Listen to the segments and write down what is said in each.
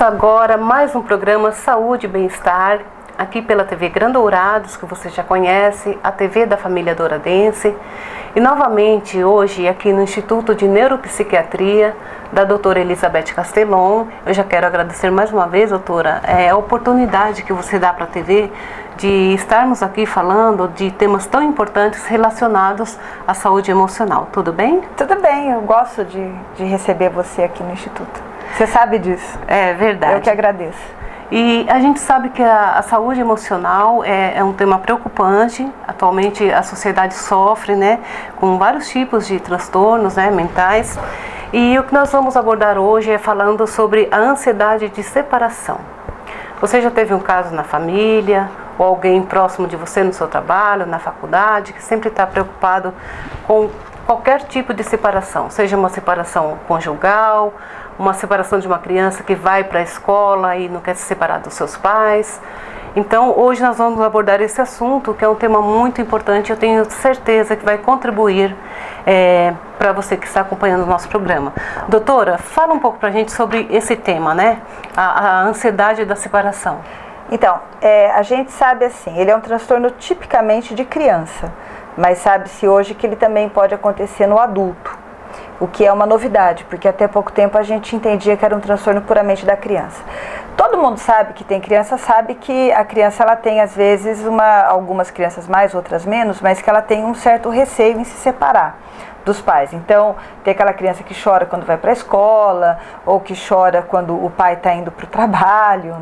Começa agora mais um programa Saúde e Bem-Estar, aqui pela TV Grandourados, que você já conhece, a TV da família Douradense. E novamente hoje aqui no Instituto de Neuropsiquiatria da doutora Elizabeth Castelon. Eu já quero agradecer mais uma vez, doutora, a oportunidade que você dá para a TV de estarmos aqui falando de temas tão importantes relacionados à saúde emocional. Tudo bem? Tudo bem, eu gosto de receber você aqui no Instituto. Você sabe disso. É verdade. Eu que agradeço. E a gente sabe que a saúde emocional é um tema preocupante. Atualmente a sociedade sofre, com vários tipos de transtornos, mentais. E o que nós vamos abordar hoje é falando sobre a ansiedade de separação. Você já teve um caso na família, ou alguém próximo de você no seu trabalho, na faculdade, que sempre está preocupado com qualquer tipo de separação, seja uma separação conjugal, uma separação de uma criança que vai para a escola e não quer se separar dos seus pais. Então, hoje nós vamos abordar esse assunto, que é um tema muito importante. Eu tenho certeza que vai contribuir para você que está acompanhando o nosso programa. Doutora, fala um pouco para a gente sobre esse tema, a ansiedade da separação. Então, a gente sabe assim, ele é um transtorno tipicamente de criança, mas sabe-se hoje que ele também pode acontecer no adulto. O que é uma novidade, porque até pouco tempo a gente entendia que era um transtorno puramente da criança. Todo mundo sabe que tem criança, sabe que a criança ela tem às vezes, algumas crianças mais, outras menos, mas que ela tem um certo receio em se separar dos pais. Então, tem aquela criança que chora quando vai para a escola, ou que chora quando o pai está indo para o trabalho,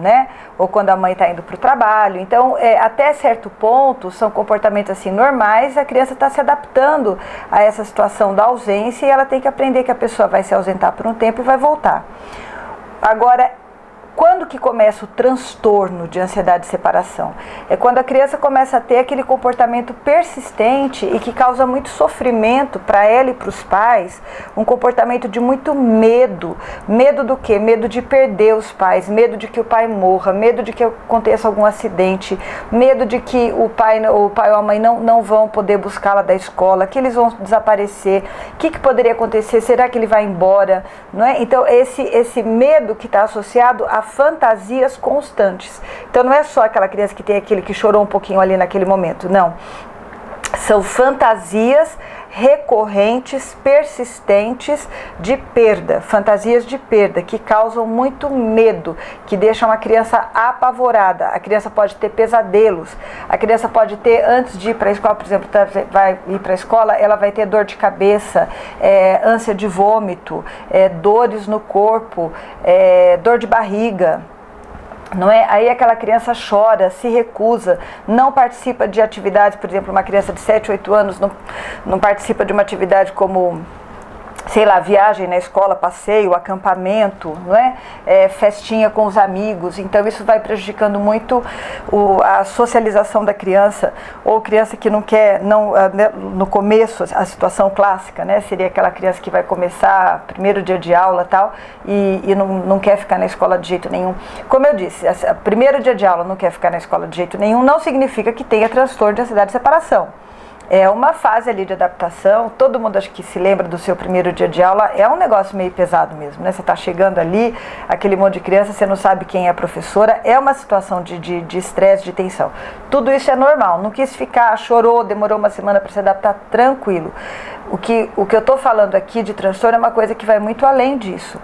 ou quando a mãe está indo para o trabalho. Então, até certo ponto, são comportamentos assim normais, a criança está se adaptando a essa situação da ausência e ela tem que aprender que a pessoa vai se ausentar por um tempo e vai voltar. Agora, quando que começa o transtorno de ansiedade de separação? É quando a criança começa a ter aquele comportamento persistente e que causa muito sofrimento para ela e para os pais, um comportamento de muito medo. Medo do quê? Medo de perder os pais, medo de que o pai morra, medo de que aconteça algum acidente, medo de que o pai ou a mãe não vão poder buscá-la da escola, que eles vão desaparecer, o que poderia acontecer, será que ele vai embora? Não é? Então esse medo que está associado a fantasias constantes. Então não é só aquela criança que tem aquele que chorou um pouquinho ali naquele momento, não. São fantasias recorrentes, persistentes de perda, fantasias de perda que causam muito medo, que deixam a criança apavorada. A criança pode ter pesadelos, a criança pode ter, antes de ir para a escola, por exemplo, vai ir para a escola, ela vai ter dor de cabeça, ânsia de vômito, dores no corpo, dor de barriga. Não é? Aí aquela criança chora, se recusa, não participa de atividades, por exemplo, uma criança de 7, 8 anos não participa de uma atividade como, sei lá, viagem na escola, passeio, acampamento, não é? Festinha com os amigos. Então isso vai prejudicando muito a socialização da criança, ou criança que não quer, no começo, a situação clássica, seria aquela criança que vai começar primeiro dia de aula e não quer ficar na escola de jeito nenhum. Como eu disse, primeiro dia de aula não quer ficar na escola de jeito nenhum, não significa que tenha transtorno de ansiedade de separação. É uma fase ali de adaptação. Todo mundo acho que se lembra do seu primeiro dia de aula, é um negócio meio pesado mesmo, Você está chegando ali, aquele monte de criança, você não sabe quem é a professora, é uma situação de estresse, de tensão. Tudo isso é normal, não quis ficar, chorou, demorou uma semana para se adaptar, tranquilo. O que eu estou falando aqui de transtorno é uma coisa que vai muito além disso.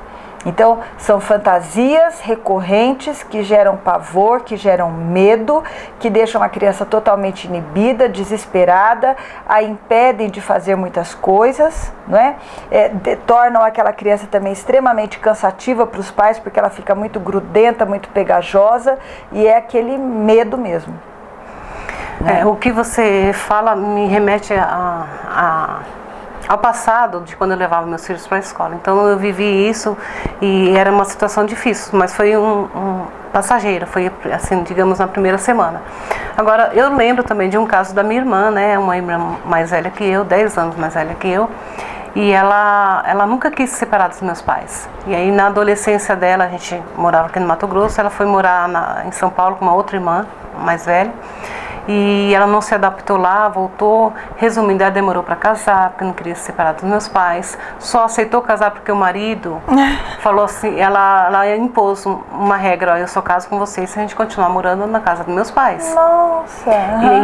Então, são fantasias recorrentes que geram pavor, que geram medo, que deixam a criança totalmente inibida, desesperada, a impedem de fazer muitas coisas, tornam aquela criança também extremamente cansativa para os pais, porque ela fica muito grudenta, muito pegajosa, e é aquele medo mesmo. O que você fala me remete ao passado, de quando eu levava meus filhos para a escola. Então eu vivi isso e era uma situação difícil, mas foi passageira, foi assim, digamos, na primeira semana. Agora, eu lembro também de um caso da minha irmã, uma irmã mais velha que eu, 10 anos mais velha que eu, e ela nunca quis se separar dos meus pais. E aí na adolescência dela, a gente morava aqui no Mato Grosso, ela foi morar em São Paulo com uma outra irmã mais velha. e ela não se adaptou lá, voltou. Resumindo, ela demorou para casar, porque não queria se separar dos meus pais. Só aceitou casar porque o marido falou assim, ela impôs uma regra: ó, eu só caso com vocês se a gente continuar morando na casa dos meus pais. Nossa!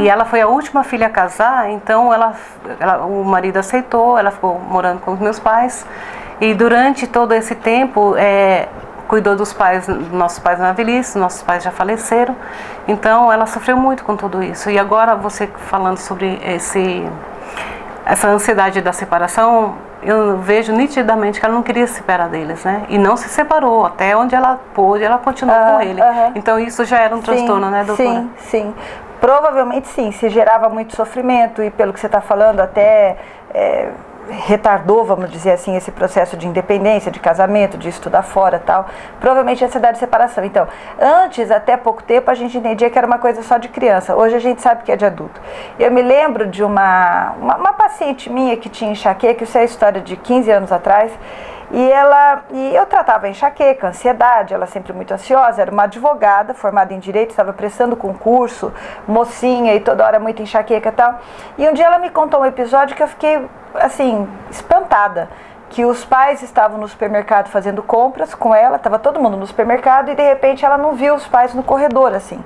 E ela foi a última filha a casar, então o marido aceitou, ela ficou morando com os meus pais. E durante todo esse tempo, cuidou dos nossos pais na velhice, nossos pais já faleceram, então ela sofreu muito com tudo isso. E agora você falando sobre essa ansiedade da separação, eu vejo nitidamente que ela não queria se separar deles, né? E não se separou, até onde ela pôde, ela continuou com ele. Então isso já era um transtorno, né, doutora? Sim. Provavelmente sim, se gerava muito sofrimento e pelo que você está falando até retardou, vamos dizer assim, esse processo de independência, de casamento, de estudar fora, tal. Provavelmente ansiedade de separação. Então, antes, até pouco tempo, a gente entendia que era uma coisa só de criança. Hoje a gente sabe que é de adulto. Eu me lembro de uma paciente minha que tinha enxaqueca, isso é a história de 15 anos atrás, e eu tratava enxaqueca, ansiedade, ela sempre muito ansiosa, era uma advogada formada em direito, estava prestando concurso, mocinha e toda hora muito enxaqueca e tal. E um dia ela me contou um episódio que eu fiquei, assim, espantada, que os pais estavam no supermercado fazendo compras com ela, estava todo mundo no supermercado e de repente ela não viu os pais no corredor, assim.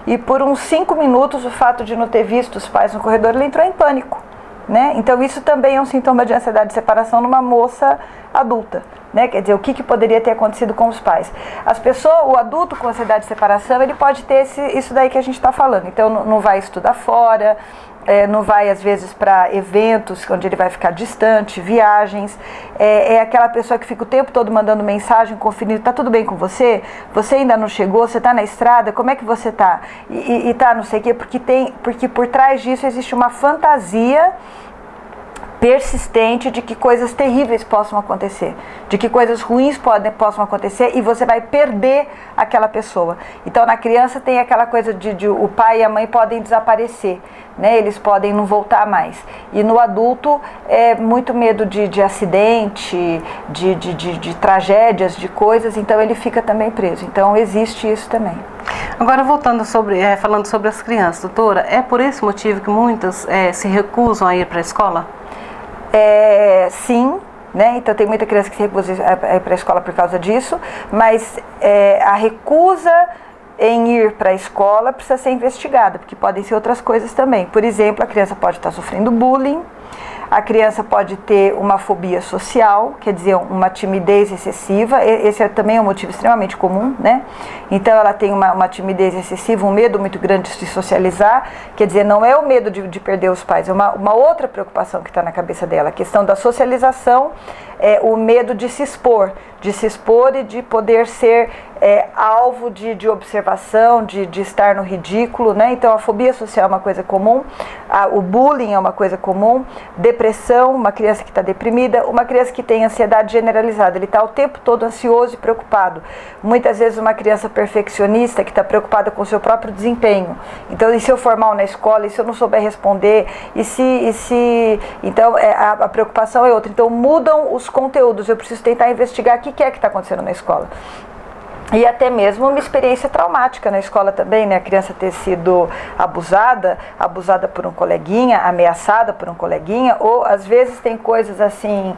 E por uns 5 minutos, o fato de não ter visto os pais no corredor, ela entrou em pânico. Né? Então isso também é um sintoma de ansiedade de separação numa moça adulta, né? Quer dizer, o que poderia ter acontecido com os pais? O adulto com ansiedade de separação, ele pode ter isso daí que a gente está falando. Então não vai estudar fora, não vai às vezes para eventos onde ele vai ficar distante, viagens, é aquela pessoa que fica o tempo todo mandando mensagem, conferindo: tá tudo bem com você? Você ainda não chegou? Você está na estrada? Como é que você está? E tá não sei o quê, porque por trás disso existe uma fantasia persistente de que coisas terríveis possam acontecer, de que coisas ruins possam acontecer e você vai perder aquela pessoa. Então na criança tem aquela coisa de o pai e a mãe podem desaparecer, né? Eles podem não voltar mais. E no adulto é muito medo de acidente, de tragédias, de coisas, então ele fica também preso. Então existe isso também. Agora falando sobre as crianças, doutora, é por esse motivo que muitas se recusam a ir para a escola? Sim, né? Então tem muita criança que se recusa a ir para a escola por causa disso, mas a recusa em ir para a escola precisa ser investigada, porque podem ser outras coisas também. Por exemplo, a criança pode estar sofrendo bullying, a criança pode ter uma fobia social, quer dizer, uma timidez excessiva. Esse é também um motivo extremamente comum, né? Então ela tem uma timidez excessiva, um medo muito grande de se socializar, quer dizer, não é o medo de perder os pais, é uma outra preocupação que está na cabeça dela, a questão da socialização, o medo de se expor e de poder ser alvo de observação, de estar no ridículo, né? Então a fobia social é uma coisa comum, o bullying é uma coisa comum, depressão, uma criança que está deprimida, uma criança que tem ansiedade generalizada, ele está o tempo todo ansioso e preocupado. Muitas vezes uma criança perfeccionista que está preocupada com o seu próprio desempenho. Então, e se eu for mal na escola, e se eu não souber responder, então a preocupação é outra. Então mudam os conteúdos, eu preciso tentar investigar o que é que está acontecendo na escola. E até mesmo uma experiência traumática na escola também, né? A criança ter sido abusada por um coleguinha, ameaçada por um coleguinha, ou às vezes tem coisas assim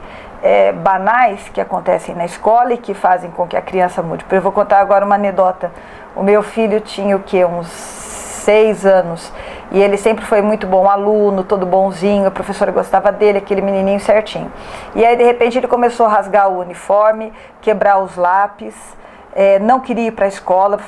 banais que acontecem na escola e que fazem com que a criança mude. Eu vou contar agora uma anedota. O meu filho tinha uns 6 anos e ele sempre foi muito bom aluno, todo bonzinho, a professora gostava dele, aquele menininho certinho. E aí de repente ele começou a rasgar o uniforme, quebrar os lápis, não queria ir para a escola,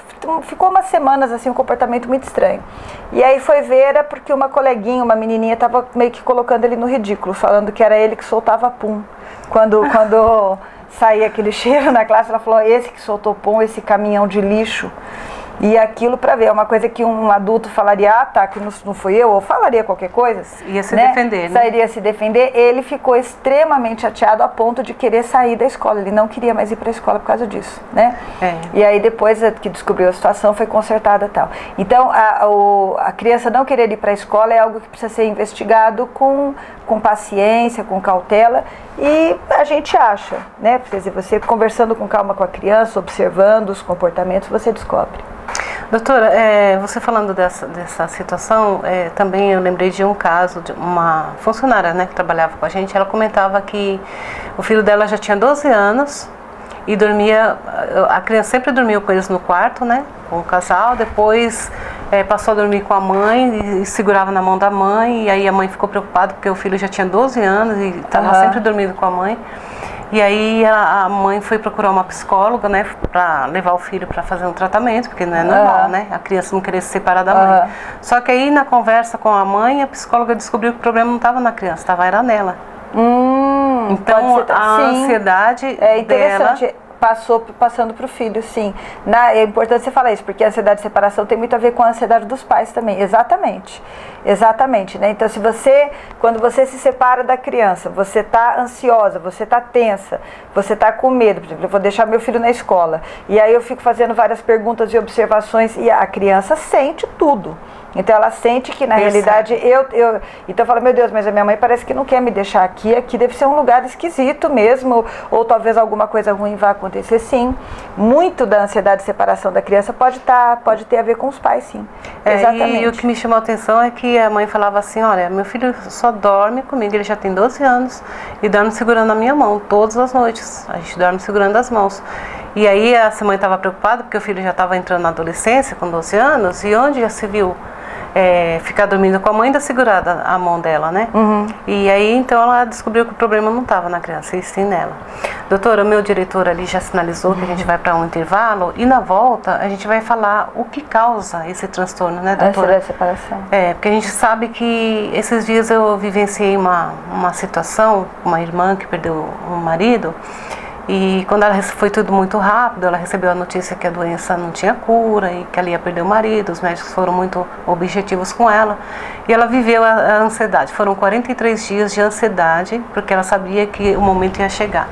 ficou umas semanas assim, um comportamento muito estranho. E aí foi ver, era porque uma coleguinha, uma menininha, estava meio que colocando ele no ridículo, falando que era ele que soltava pum. Quando saía aquele cheiro na classe, ela falou: esse que soltou pum, esse caminhão de lixo. E aquilo para ver, é uma coisa que um adulto falaria: ah, tá, que não fui eu, ou falaria qualquer coisa. Ia se defender, né? Sairia se defender. Ele ficou extremamente chateado a ponto de querer sair da escola. Ele não queria mais ir para a escola por causa disso, né? E aí depois que descobriu a situação, foi consertada e tal. Então, a criança não querer ir para a escola é algo que precisa ser investigado com paciência, com cautela. E a gente acha, né? Quer dizer, você conversando com calma com a criança, observando os comportamentos, você descobre. Doutora, você falando dessa situação, também eu lembrei de um caso de uma funcionária, né, que trabalhava com a gente. Ela comentava que o filho dela já tinha 12 anos e dormia, a criança sempre dormiu com eles no quarto, né, com o casal. Depois passou a dormir com a mãe e segurava na mão da mãe, e aí a mãe ficou preocupada porque o filho já tinha 12 anos e estava sempre dormindo com a mãe. E aí a mãe foi procurar uma psicóloga, né, para levar o filho para fazer um tratamento, porque não é normal, né, a criança não querer se separar da mãe. Só que aí na conversa com a mãe, a psicóloga descobriu que o problema não estava na criança, era nela. Então a ansiedade é interessante. dela... Passando para o filho, sim. É importante você falar isso, porque a ansiedade de separação tem muito a ver com a ansiedade dos pais também. Exatamente. Exatamente, né? Então, quando você se separa da criança, você está ansiosa, você está tensa, você está com medo. Por exemplo, eu vou deixar meu filho na escola. E aí eu fico fazendo várias perguntas e observações e a criança sente tudo. Então ela sente que na realidade então fala, meu Deus, mas a minha mãe parece que não quer me deixar aqui deve ser um lugar esquisito mesmo, ou talvez alguma coisa ruim vá acontecer, sim. Muito da ansiedade de separação da criança pode ter a ver com os pais, sim. Exatamente. E o que me chamou a atenção é que a mãe falava assim, olha, meu filho só dorme comigo, ele já tem 12 anos e dorme segurando a minha mão todas as noites, a gente dorme segurando as mãos. E aí essa mãe estava preocupada porque o filho já estava entrando na adolescência com 12 anos, e onde já se viu ficar dormindo com a mãe ainda segurada a mão dela, né? E aí então ela descobriu que o problema não estava na criança, e sim nela. Doutora, o meu diretor ali já sinalizou que a gente vai para um intervalo, e na volta a gente vai falar o que causa esse transtorno, né, doutora? Ansiedade de separação. Porque a gente sabe que esses dias eu vivenciei uma situação, uma irmã que perdeu um marido. E quando foi tudo muito rápido, ela recebeu a notícia que a doença não tinha cura e que ela ia perder o marido. Os médicos foram muito objetivos com ela. E ela viveu a ansiedade. Foram 43 dias de ansiedade, porque ela sabia que o momento ia chegar.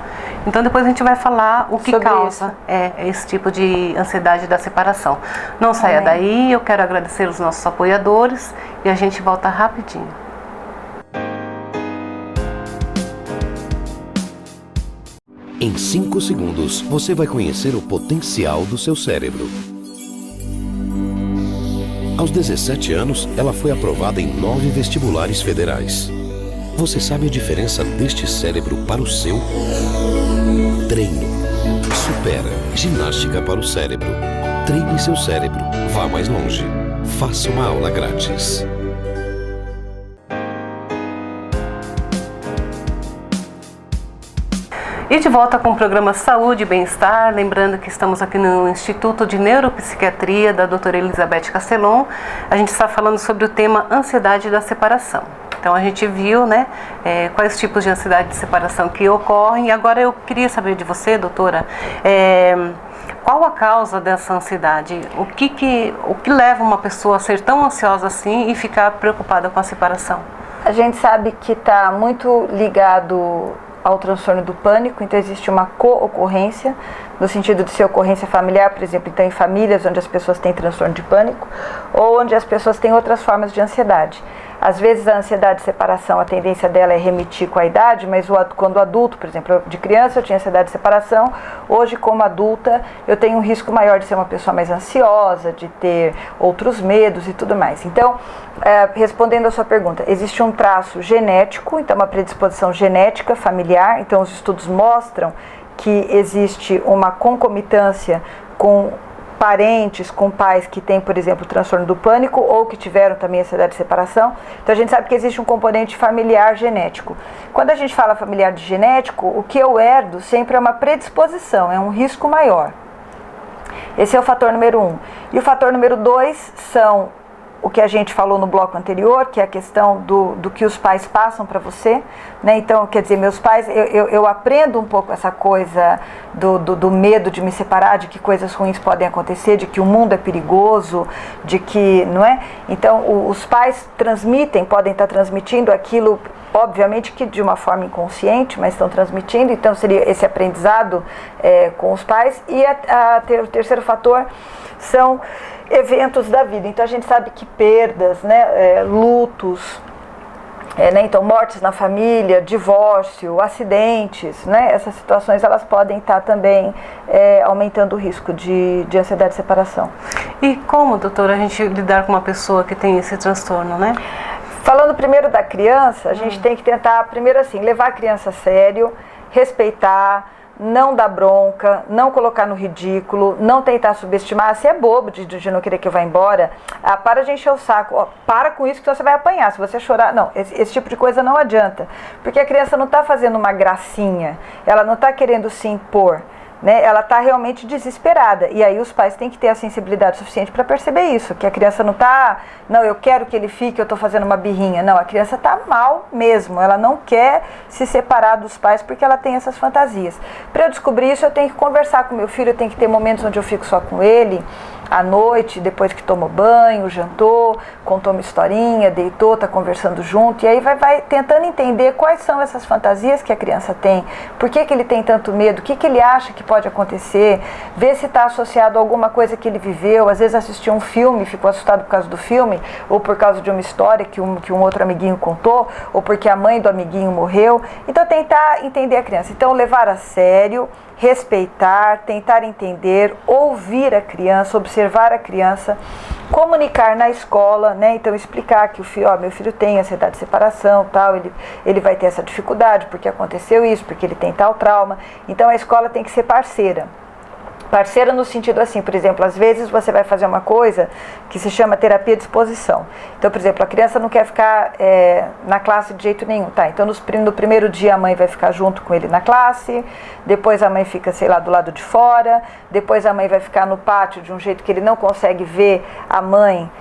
Então depois a gente vai falar o que sobre causa esse tipo de ansiedade da separação. Não saia daí, eu quero agradecer os nossos apoiadores e a gente volta rapidinho. Em 5 segundos, você vai conhecer o potencial do seu cérebro. Aos 17 anos, ela foi aprovada em 9 vestibulares federais. Você sabe a diferença deste cérebro para o seu? Treino. Supera. Ginástica para o cérebro. Treine seu cérebro. Vá mais longe. Faça uma aula grátis. E de volta com o programa Saúde e Bem-Estar, lembrando que estamos aqui no Instituto de Neuropsiquiatria da doutora Elizabeth Castelon. A gente está falando sobre o tema ansiedade da separação. Então a gente viu, né, quais tipos de ansiedade de separação que ocorrem. E agora eu queria saber de você, doutora, qual a causa dessa ansiedade? O que leva uma pessoa a ser tão ansiosa assim e ficar preocupada com a separação? A gente sabe que está muito ligado ao transtorno do pânico, então existe uma co-ocorrência, no sentido de ser ocorrência familiar, por exemplo, então em famílias onde as pessoas têm transtorno de pânico, ou onde as pessoas têm outras formas de ansiedade. Às vezes a ansiedade de separação, a tendência dela é remitir com a idade, mas quando adulto, por exemplo, de criança eu tinha ansiedade de separação, hoje como adulta eu tenho um risco maior de ser uma pessoa mais ansiosa, de ter outros medos e tudo mais. Então, respondendo a sua pergunta, existe um traço genético, então uma predisposição genética familiar, então os estudos mostram que existe uma concomitância com parentes, com pais que têm, por exemplo, transtorno do pânico ou que tiveram também ansiedade de separação. Então a gente sabe que existe um componente familiar genético. Quando a gente fala familiar de genético, o que eu herdo sempre é uma predisposição, é um risco maior. Esse é o fator número 1. E o fator número 2 são o que a gente falou no bloco anterior, que é a questão do que os pais passam para você, né? Então, quer dizer, meus pais, eu aprendo um pouco essa coisa do medo de me separar, de que coisas ruins podem acontecer, de que o mundo é perigoso, de que, não é? Então, os pais podem estar transmitindo aquilo, obviamente que de uma forma inconsciente, mas estão transmitindo, então seria esse aprendizado com os pais. E o terceiro fator são eventos da vida. Então a gente sabe que perdas, né, lutos, né? Então, mortes na família, divórcio, acidentes, né? Essas situações elas podem estar também aumentando o risco de ansiedade de separação. E como, doutora, a gente lidar com uma pessoa que tem esse transtorno, né? Falando primeiro da criança, a gente tem que tentar, primeiro assim, levar a criança a sério, respeitar, não dar bronca, não colocar no ridículo, não tentar subestimar. Se é bobo de não querer que eu vá embora, para de encher o saco, para com isso que você vai apanhar, se você chorar, não, esse tipo de coisa não adianta, porque a criança não está fazendo uma gracinha, ela não está querendo se impor, né? Ela está realmente desesperada, e aí os pais têm que ter a sensibilidade suficiente para perceber isso, que a criança não está, não, eu quero que ele fique, eu estou fazendo uma birrinha, não, a criança está mal mesmo, ela não quer se separar dos pais porque ela tem essas fantasias. Para eu descobrir isso, eu tenho que conversar com meu filho, eu tenho que ter momentos onde eu fico só com ele, à noite, depois que tomou banho, jantou, contou uma historinha, deitou, está conversando junto, e aí vai tentando entender quais são essas fantasias que a criança tem, por que ele tem tanto medo, o que ele acha que pode acontecer, ver se está associado a alguma coisa que ele viveu, às vezes assistiu um filme, ficou assustado por causa do filme, ou por causa de uma história que um outro amiguinho contou, ou porque a mãe do amiguinho morreu. Então tentar entender a criança, então levar a sério, respeitar, tentar entender, ouvir a criança, observar a criança, comunicar na escola, né? Então explicar que o filho, meu filho tem ansiedade de separação, tal, ele vai ter essa dificuldade porque aconteceu isso, porque ele tem tal trauma. Então a escola tem que ser parceira. Parceira no sentido assim, por exemplo, às vezes você vai fazer uma coisa que se chama terapia de exposição. Então, por exemplo, a criança não quer ficar na classe de jeito nenhum, tá? Então, no primeiro dia a mãe vai ficar junto com ele na classe, depois a mãe fica, sei lá, do lado de fora, depois a mãe vai ficar no pátio de um jeito que ele não consegue ver a mãe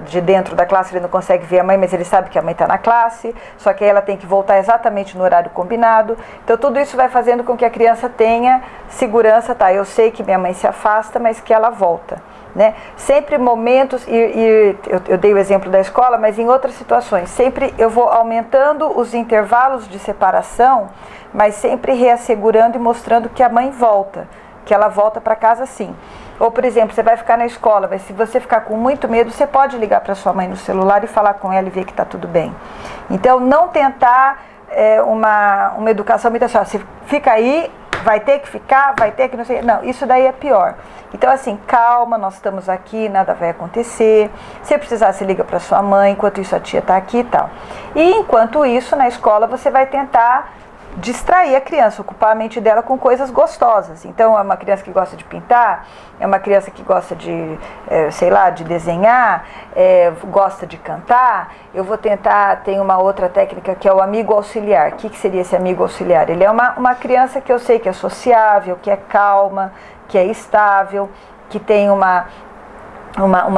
de dentro da classe, ele não consegue ver a mãe, mas ele sabe que a mãe está na classe, só que aí ela tem que voltar exatamente no horário combinado. Então tudo isso vai fazendo com que a criança tenha segurança, tá? Eu sei que minha mãe se afasta, mas que ela volta, né? Sempre momentos, eu dei o exemplo da escola, mas em outras situações, sempre eu vou aumentando os intervalos de separação, mas sempre reassegurando e mostrando que a mãe volta, que ela volta para casa sim. Ou, por exemplo, você vai ficar na escola, mas se você ficar com muito medo, você pode ligar para sua mãe no celular e falar com ela e ver que está tudo bem. Então, não tentar uma educação muito assim, você fica aí, vai ter que ficar, vai ter que não sei. Não, isso daí é pior. Então, assim, calma, nós estamos aqui, nada vai acontecer. Se precisar, você liga para sua mãe, enquanto isso a tia está aqui e tal. E, enquanto isso, na escola, você vai tentar distrair a criança, ocupar a mente dela com coisas gostosas. Então, é uma criança que gosta de pintar, é uma criança que gosta de, sei lá, de desenhar, gosta de cantar. Eu vou tentar, tem uma outra técnica que é o amigo auxiliar. O que seria esse amigo auxiliar? Ele é uma criança que eu sei que é sociável, que é calma, que é estável, que tem uma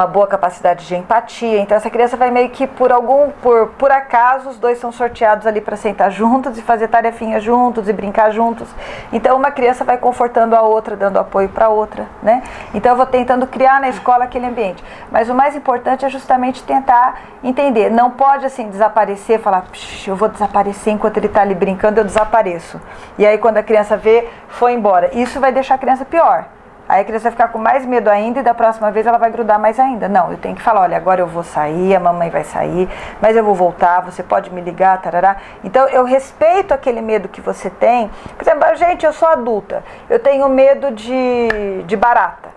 boa capacidade de empatia. Então essa criança vai meio que por acaso os dois são sorteados ali para sentar juntos e fazer tarefinha juntos e brincar juntos. Então uma criança vai confortando a outra, dando apoio para a outra, né? Então eu vou tentando criar na escola aquele ambiente. Mas o mais importante é justamente tentar entender. Não pode assim desaparecer, falar, eu vou desaparecer enquanto ele está ali brincando, eu desapareço. E aí quando a criança vê, foi embora. Isso vai deixar a criança pior. Aí a criança vai ficar com mais medo ainda e da próxima vez ela vai grudar mais ainda. Não, eu tenho que falar, olha, agora eu vou sair, a mamãe vai sair, mas eu vou voltar, você pode me ligar, tarará. Então eu respeito aquele medo que você tem. Por exemplo, gente, eu sou adulta, eu tenho medo de barata.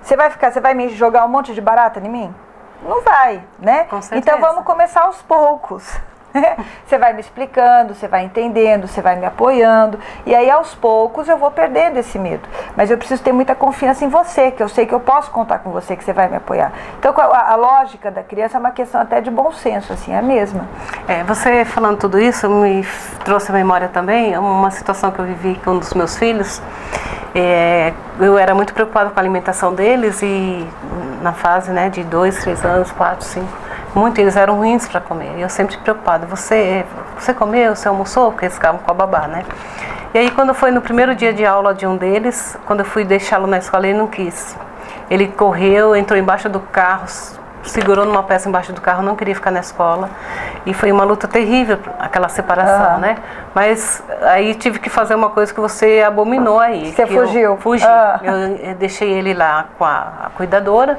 Você vai me jogar um monte de barata em mim? Não vai, né? Com certeza. Então vamos começar aos poucos. Você vai me explicando, você vai entendendo, você vai me apoiando, e aí aos poucos eu vou perdendo esse medo. Mas eu preciso ter muita confiança em você, que eu sei que eu posso contar com você, que você vai me apoiar. Então a lógica da criança é uma questão até de bom senso, assim, é a mesma. Você falando tudo isso me trouxe à memória também uma situação que eu vivi com um dos meus filhos. Eu era muito preocupada com a alimentação deles e na fase, né, de 2, 3 anos, 4, 5, eles eram ruins para comer. E eu sempre preocupada, você comeu, você almoçou? Porque eles ficavam com a babá, né? E aí quando foi no primeiro dia de aula de um deles, quando eu fui deixá-lo na escola, ele não quis. Ele correu, entrou embaixo do carro, segurou numa peça embaixo do carro, não queria ficar na escola. E foi uma luta terrível, aquela separação, né? Mas aí tive que fazer uma coisa que você abominou aí. Você fugiu? Fugi. Eu deixei ele lá com a cuidadora.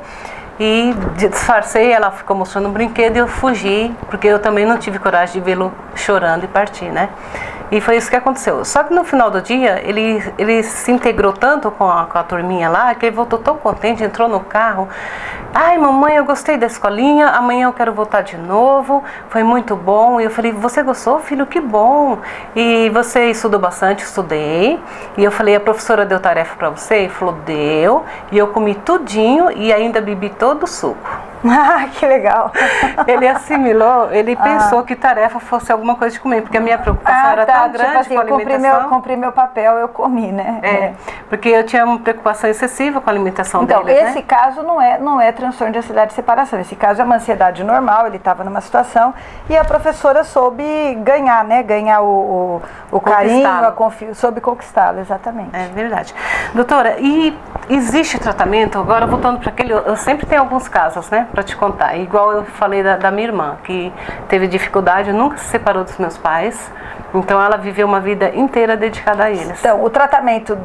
e disfarcei, ela ficou mostrando um brinquedo e eu fugi, porque eu também não tive coragem de vê-lo chorando e partir, né? E foi isso que aconteceu. Só que no final do dia, ele se integrou tanto com a turminha lá, que ele voltou tão contente, entrou no carro. Ai, mamãe, eu gostei da escolinha, amanhã eu quero voltar de novo, foi muito bom. E eu falei, você gostou, filho? Que bom. E você estudou bastante? Estudei. E eu falei, a professora deu tarefa para você? Ele falou, deu. E eu comi tudinho e ainda bebi todo o suco. Ah, que legal. Ele assimilou, ele pensou que tarefa fosse alguma coisa de comer, porque a minha preocupação era tão grande tipo assim, com a alimentação. cumpri meu papel, eu comi, né? Porque eu tinha uma preocupação excessiva com a alimentação então, deles, esse caso não é transtorno de ansiedade de separação, esse caso é uma ansiedade normal, ele estava numa situação e a professora soube ganhar, né? Ganhar o carinho, soube conquistá-lo, exatamente. É verdade. Doutora, e existe tratamento? Agora voltando para aquele, eu sempre tenho alguns casos, né? Para te contar, igual eu falei da minha irmã, que teve dificuldade, nunca se separou dos meus pais, então ela viveu uma vida inteira dedicada a eles. Então, o tratamento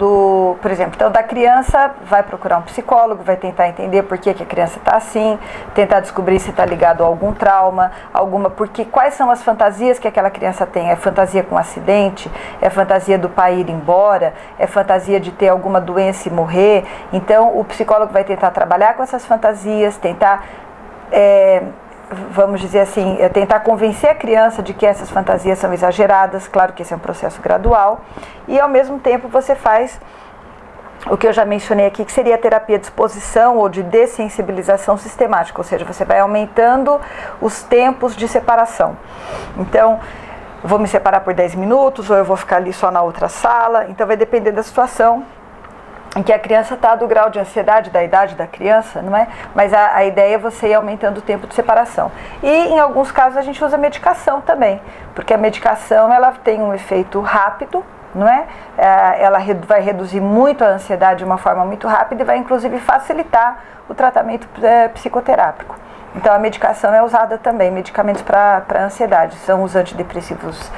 por exemplo, então da criança vai procurar um psicólogo, vai tentar entender por que a criança está assim, tentar descobrir se está ligado a algum trauma, porque quais são as fantasias que aquela criança tem, é fantasia com acidente, é fantasia do pai ir embora, é fantasia de ter alguma doença e morrer, então o psicólogo vai tentar trabalhar com essas fantasias, tentar vamos dizer assim, tentar convencer a criança de que essas fantasias são exageradas, claro que esse é um processo gradual, e ao mesmo tempo você faz o que eu já mencionei aqui, que seria a terapia de exposição ou de dessensibilização sistemática, ou seja, você vai aumentando os tempos de separação. Então, vou me separar por 10 minutos, ou eu vou ficar ali só na outra sala, então vai depender da situação em que a criança está, do grau de ansiedade, da idade da criança, não é? Mas a ideia é você ir aumentando o tempo de separação. E em alguns casos a gente usa medicação também, porque a medicação ela tem um efeito rápido, não é? Ela vai reduzir muito a ansiedade de uma forma muito rápida e vai inclusive facilitar o tratamento psicoterápico. Então a medicação é usada também, medicamentos para ansiedade, são os antidepressivos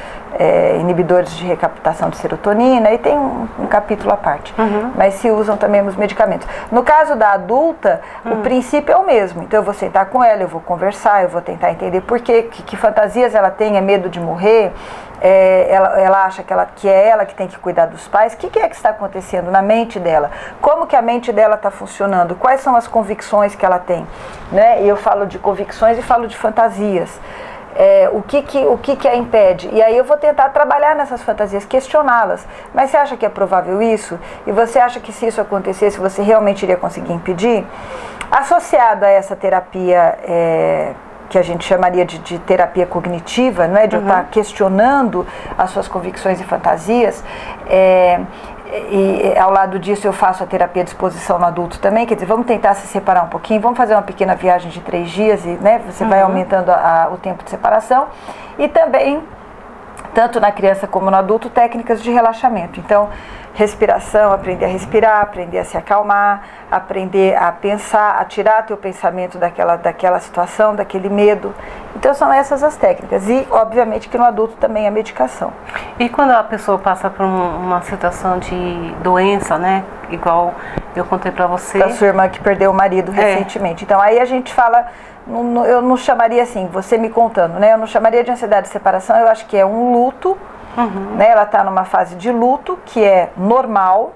inibidores de recaptação de serotonina, e tem um capítulo à parte, mas se usam também os medicamentos. No caso da adulta, o princípio é o mesmo, então eu vou sentar com ela, eu vou conversar, eu vou tentar entender por quê, que fantasias ela tem, é medo de morrer, ela acha que é ela que tem que cuidar dos pais, o que é que está acontecendo na mente dela, como que a mente dela está funcionando, quais são as convicções que ela tem, né? E eu falo de convicções e falo de fantasias, o que a impede, e aí eu vou tentar trabalhar nessas fantasias, questioná-las, mas você acha que é provável isso? E você acha que se isso acontecesse, você realmente iria conseguir impedir? Associado a essa terapia que a gente chamaria de terapia cognitiva, não é? De eu estar questionando as suas convicções e fantasias, e ao lado disso eu faço a terapia de exposição no adulto também, quer dizer, vamos tentar se separar um pouquinho, vamos fazer uma pequena viagem de 3 dias, e né, você vai aumentando o tempo de separação, e também, tanto na criança como no adulto, técnicas de relaxamento. Então, respiração, aprender a respirar, aprender a se acalmar, aprender a pensar, a tirar teu pensamento daquela situação, daquele medo. Então são essas as técnicas. E obviamente que no adulto também a medicação. E quando a pessoa passa por uma situação de doença, né? Igual eu contei pra você. Da sua irmã que perdeu o marido recentemente. Então aí a gente fala, eu não chamaria assim, você me contando, né? Eu não chamaria de ansiedade de separação, eu acho que é um luto. Né, ela está numa fase de luto que é normal,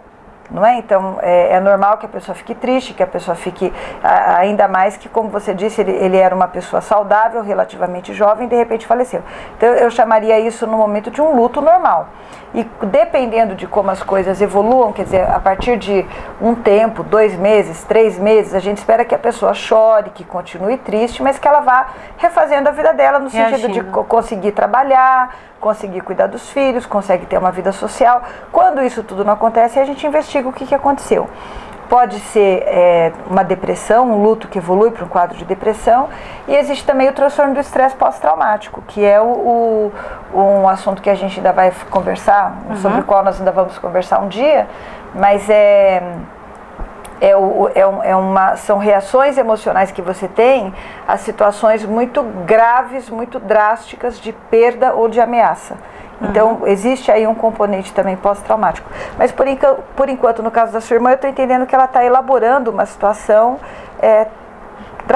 não é? Então é normal que a pessoa fique triste, que a pessoa fique, ainda mais que, como você disse, ele era uma pessoa saudável, relativamente jovem, e de repente faleceu. Então eu chamaria isso no momento de um luto normal. E dependendo de como as coisas evoluam, quer dizer, a partir de um tempo, 2 meses, 3 meses, a gente espera que a pessoa chore, que continue triste, mas que ela vá refazendo a vida dela no sentido de conseguir trabalhar, conseguir cuidar dos filhos, consegue ter uma vida social. Quando isso tudo não acontece, a gente investiga o que aconteceu. Pode ser uma depressão, um luto que evolui para um quadro de depressão, e existe também o transtorno do estresse pós-traumático, que é um assunto que a gente ainda vai conversar, sobre o qual nós ainda vamos conversar um dia, mas são reações emocionais que você tem a situações muito graves, muito drásticas de perda ou de ameaça. Então, existe aí um componente também pós-traumático. Mas, por enquanto, no caso da sua irmã, eu estou entendendo que ela está elaborando uma situação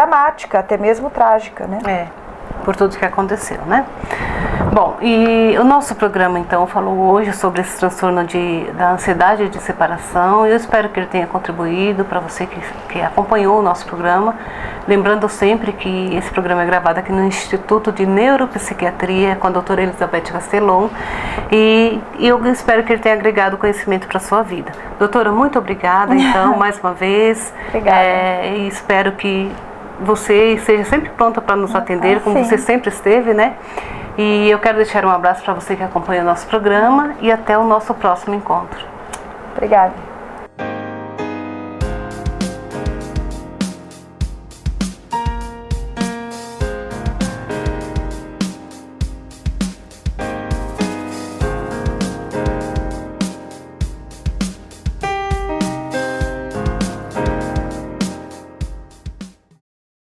dramática, até mesmo trágica, né? Por tudo que aconteceu, né? Bom, e o nosso programa então falou hoje sobre esse transtorno da ansiedade de separação. Eu espero que ele tenha contribuído para você que acompanhou o nosso programa. Lembrando sempre que esse programa é gravado aqui no Instituto de Neuropsiquiatria com a doutora Elizabeth Castellon, e eu espero que ele tenha agregado conhecimento para a sua vida. Doutora, muito obrigada então, mais uma vez. Obrigada. E espero que você esteja sempre pronta para nos atender, como você sempre esteve, né? E eu quero deixar um abraço para você que acompanha o nosso programa e até o nosso próximo encontro. Obrigada.